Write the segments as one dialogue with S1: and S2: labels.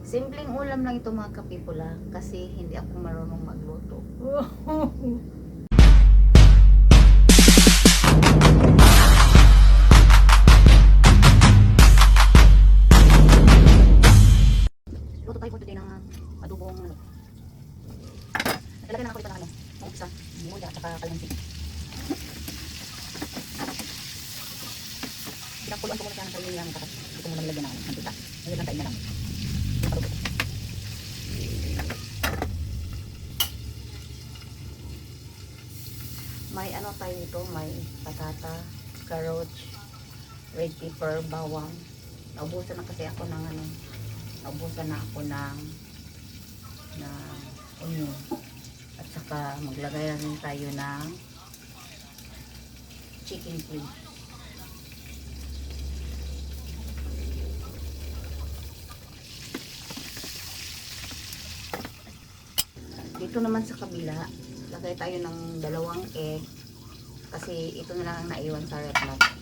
S1: Simpleng ulam lang ito mga kapipula kasi hindi ako marunong magluto. Luto tayo for today ng adobong ano. Nalagyan na ako dito ng ano, ng isa, muda at saka kalamansi. Pinakuluan ko muna siya ng kainin lang tapos ito muna nilagyan ng mantika. Ngayon lang kain na lang. May ano tayo nito, may patata, carrots, red pepper, bawang. Naubusan na kasi ako ng ano, naubusan na ako ng onion. At saka maglagay rin tayo ng chicken cubes. Dito naman sa kabila, lagay tayo ng 2 egg kasi ito na lang ang naiwan sa ref natin.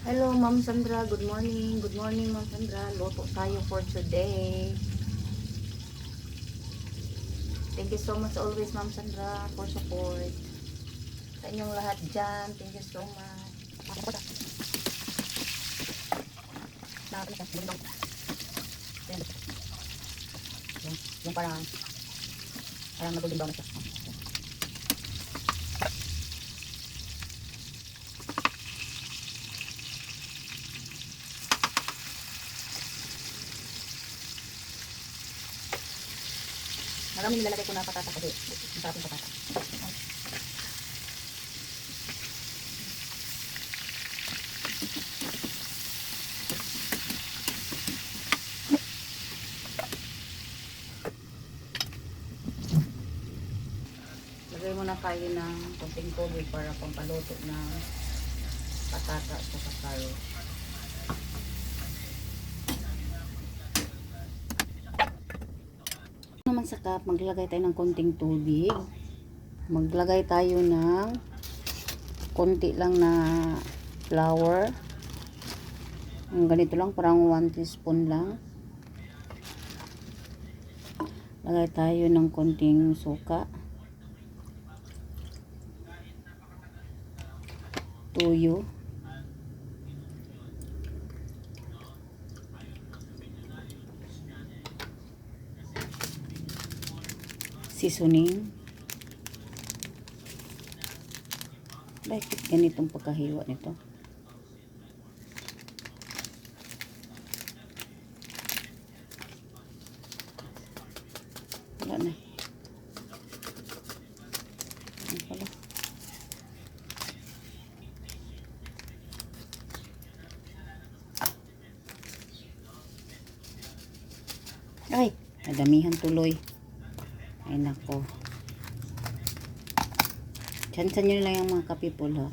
S1: Hello Ma'am Sandra, good morning. Good morning Ma'am Sandra. Luto tayo for today. Thank you so much always Ma'am Sandra for support. Sa inyong lahat dyan, thank you so much. Yung parang nagulong na siya. Maraming nilalagay ko na patata kasi ang sarap yung patata. Lagay muna tayo ng konting tubig para pampaluto ng patata at saka carrots. Naman sa cup, maglagay tayo ng konting tubig. Maglagay tayo ng konti lang na flour. Ang ganito lang, parang 1 teaspoon lang. Lagay tayo ng konting suka. Tuyo. Seasoning. Bakit ganitong pagkahiwa nito? Wala na. Ano pala? Ay, nadamihan tuloy. Ay nako. Tsansan nyo lang yung mga kapipol ha.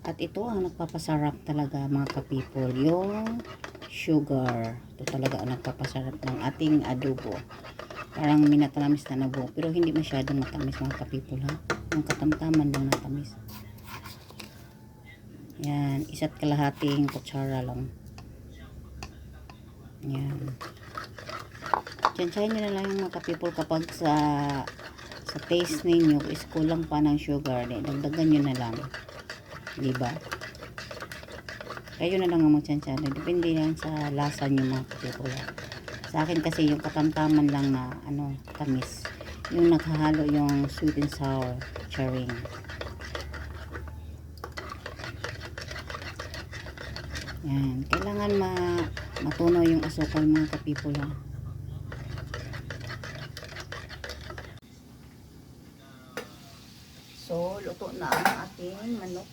S1: At ito ang nagpapasarap talaga mga kapipol. Yung sugar. Ito talaga ang nagpapasarap ng ating adobo. Parang minatamis na nabo. Pero hindi masyadong matamis mga kapipol ha. Ang katamtaman lang natamis. Yan. 1 kalahating kutsara lang. Yan. Tsansyahin nyo na lang yung mga kapipol kapag sa taste ninyo is kulang pa ng sugar. Dagdagan nyo na lang. Diba? Kayo na lang ang magtsansya. Depende yan sa lasa nyo mga kapipol. Sa akin kasi yung katamtaman lang na tamis. Yung naghahalo yung sweet and sour charing. Yan. Kailangan matunaw yung asukal mga kapipol ha. So, luto na ang ating manok.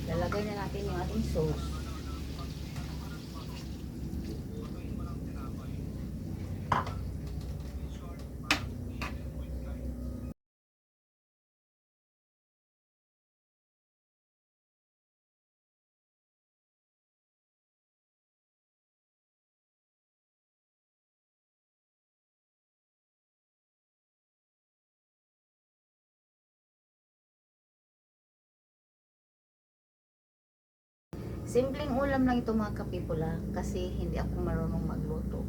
S1: Lalagay na natin yung ating sauce. Simpleng ulam lang ito mga kapipula kasi hindi ako marunong magluto.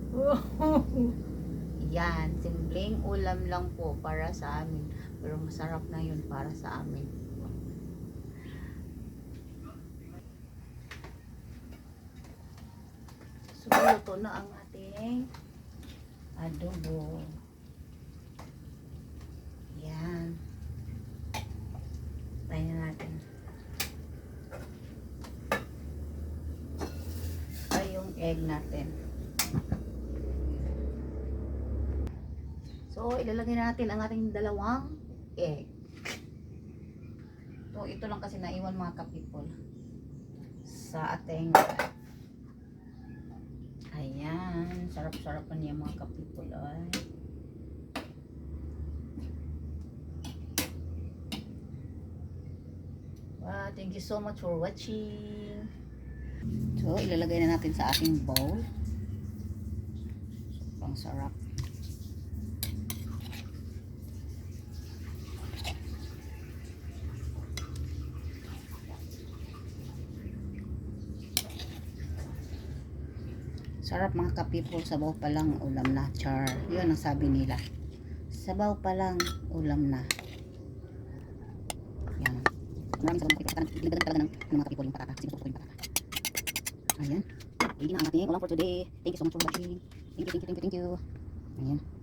S1: Yan, simpleng ulam lang po para sa amin. Pero masarap na yun para sa amin. So, luto na ang ating adobo. Yan. Tayo na natin. Ay, yung egg natin. So, ilalagay natin ang ating dalawang egg. So, ito lang kasi naiwan mga kapipol sa ating ayan, sarap-sarapan niya mga kapipol ay. Wow, thank you so much for watching. So, ilalagay na natin sa ating bowl. Sobrang sarap. Sarap mga kapipol, sabaw pa lang, ulam na, char. Yun ang sabi nila. Sabaw pa lang, ulam na. Yan. Maraming sabaw mga kapipol. Diligagan talaga ng mga kapipol yung patata. Sinusok ko yung patata. Ayan. Hindi na ang ating ulam for today. Thank you so much for watching. Thank you. Ayan.